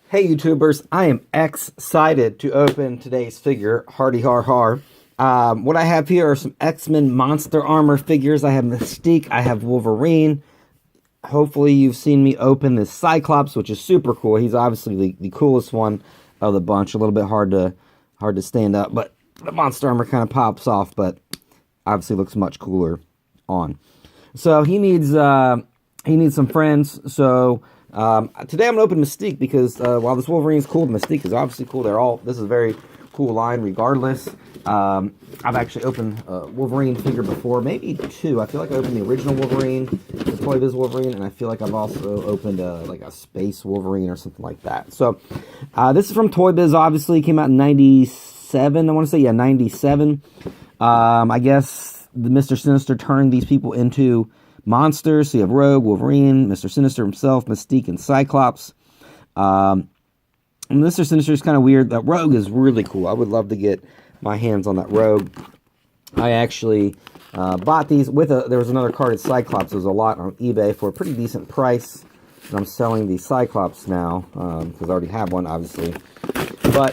Hey YouTubers, I am excited to open today's figure, Hardy Har Har. What I have here are some X-Men Monster Armor figures. I have Mystique, I have Wolverine. Hopefully you've seen me open this Cyclops, which is super cool. He's obviously the coolest one of the bunch. A little bit hard to stand up, but the Monster Armor kind of pops off, but obviously looks much cooler on. So he needs some friends, so... today I'm going to open Mystique because while this Wolverine is cool, Mystique is obviously cool. This is a very cool line regardless. I've actually opened a Wolverine figure before, maybe two. I feel like I opened the original Wolverine, the Toy Biz Wolverine, and I feel like I've also opened like a Space Wolverine or something like that. So this is from Toy Biz, obviously. Came out in 97, I want to say, yeah, 97. I guess the Mr. Sinister turned these people into monsters. So you have Rogue, Wolverine, Mr. Sinister himself, Mystique, and Cyclops. And Mr. Sinister is kind of weird. That Rogue is really cool. I would love to get my hands on that Rogue. I actually bought these with there was another carded Cyclops. There was a lot on eBay for a pretty decent price. And I'm selling the Cyclops now because I already have one, obviously. But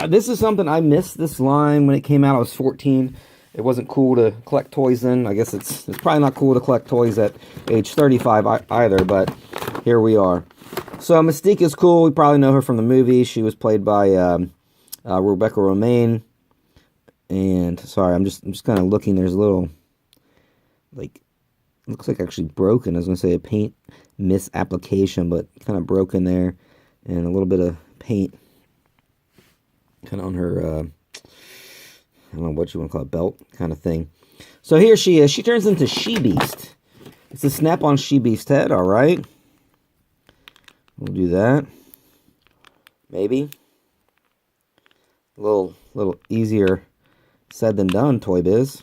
this is something I missed this line when it came out. I was 14. It wasn't cool to collect toys then. I guess it's probably not cool to collect toys at age 35 either, but here we are. So Mystique is cool. We probably know her from the movie. She was played by Rebecca Romaine. And sorry, I'm just kind of looking. There's a little, like, looks like actually broken. I was going to say a paint misapplication, but kind of broken there. And a little bit of paint kind of on her... I don't know what you want to call it, belt kind of thing. So here she is. She turns into She-Beast. It's a snap-on She-Beast head, all right. We'll do that. Maybe. A little easier said than done, Toy Biz.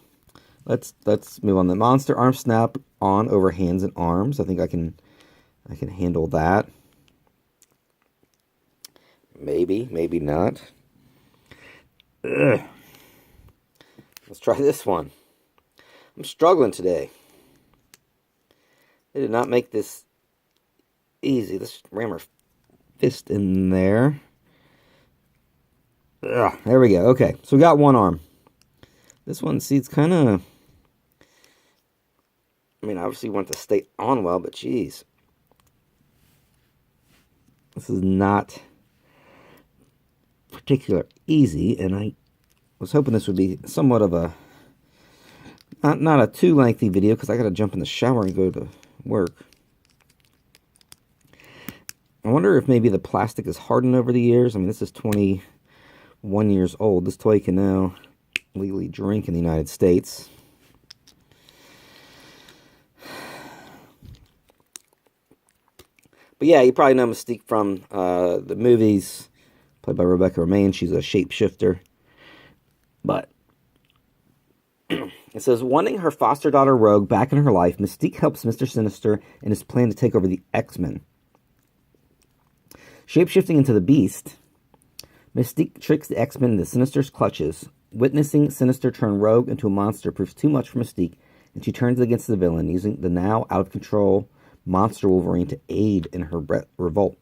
Let's move on. The monster arm snap on over hands and arms. I think I can handle that. Maybe not. Ugh. Let's try this one. I'm struggling today. They did not make this easy. Let's ram our fist in there. Ugh, there we go. Okay, so we got one arm. This one, see, it's kind of... I mean, obviously you want it to stay on well, but geez. This is not particularly easy, and I was hoping this would be somewhat of a not a too lengthy video because I gotta jump in the shower and go to work. I wonder if maybe the plastic is hardened over the years. I mean, this is 21 years old. This toy can now legally drink in the United States. But yeah, you probably know Mystique from the movies, played by Rebecca Romaine. She's a shapeshifter. But it says, wanting her foster daughter Rogue back in her life, Mystique helps Mr. Sinister in his plan to take over the X-Men. Shapeshifting into the Beast, Mystique tricks the X-Men into Sinister's clutches. Witnessing Sinister turn Rogue into a monster proves too much for Mystique, and she turns against the villain, using the now out-of-control monster Wolverine to aid in her revolt.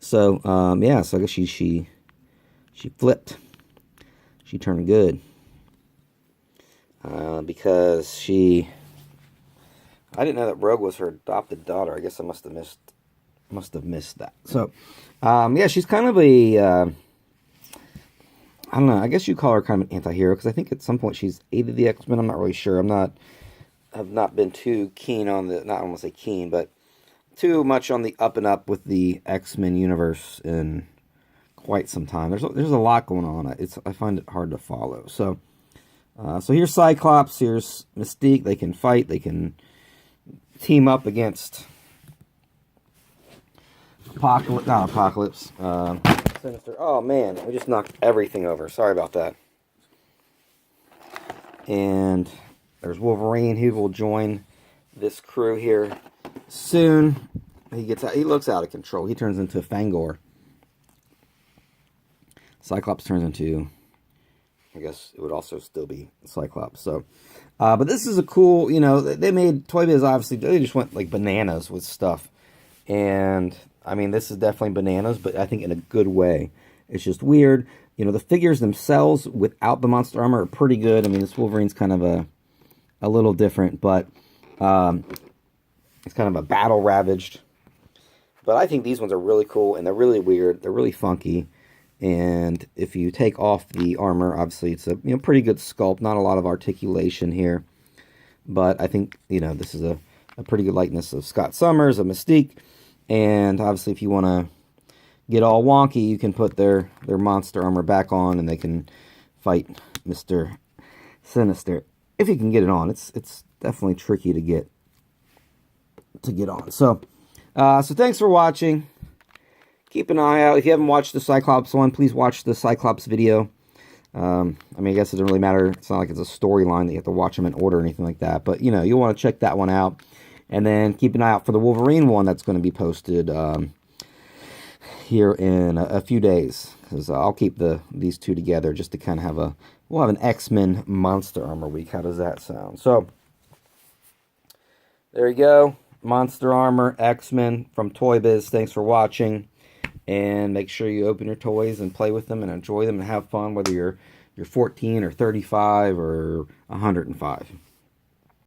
So, yeah, so I guess she flipped. She turned good because I didn't know that Rogue was her adopted daughter. I guess I must have missed that. So yeah, she's kind of a I don't know. I guess you call her kind of an anti-hero because I think at some point she's aided the X-Men. I'm not really sure. I've not been too keen on the, not I want to say keen, but too much on the up and up with the X-Men universe in quite some time. There's a lot going on. I find it hard to follow. So so here's Cyclops, here's Mystique. They can fight. They can team up against Apocalypse. Sinister. Oh man, we just knocked everything over. Sorry about that. And there's Wolverine. He will join this crew here soon. He looks out of control. He turns into a Fangor. Cyclops turns into, I guess it would also still be Cyclops. So, but this is a cool, you know, they made, Toy Biz obviously, they just went like bananas with stuff. And I mean, this is definitely bananas, but I think in a good way. It's just weird. You know, the figures themselves without the monster armor are pretty good. I mean, this Wolverine's kind of a little different, but it's kind of a battle ravaged. But I think these ones are really cool, and they're really weird. They're really funky. And if you take off the armor, obviously it's a pretty good sculpt. Not a lot of articulation here. But I think, this is a pretty good likeness of Scott Summers, of Mystique. And obviously if you want to get all wonky, you can put their monster armor back on, and they can fight Mr. Sinister. If you can get it on. It's definitely tricky to get on. So thanks for watching. Keep an eye out. If you haven't watched the Cyclops one, please watch the Cyclops video. I mean, I guess it doesn't really matter. It's not like it's a storyline that you have to watch them in order or anything like that. But, you'll want to check that one out. And then keep an eye out for the Wolverine one that's going to be posted here in a few days. Because I'll keep these two together just to kind of have we'll have an X-Men Monster Armor week. How does that sound? So, there you go. Monster Armor, X-Men from Toy Biz. Thanks for watching. And make sure you open your toys and play with them and enjoy them and have fun, whether you're 14 or 35 or 105.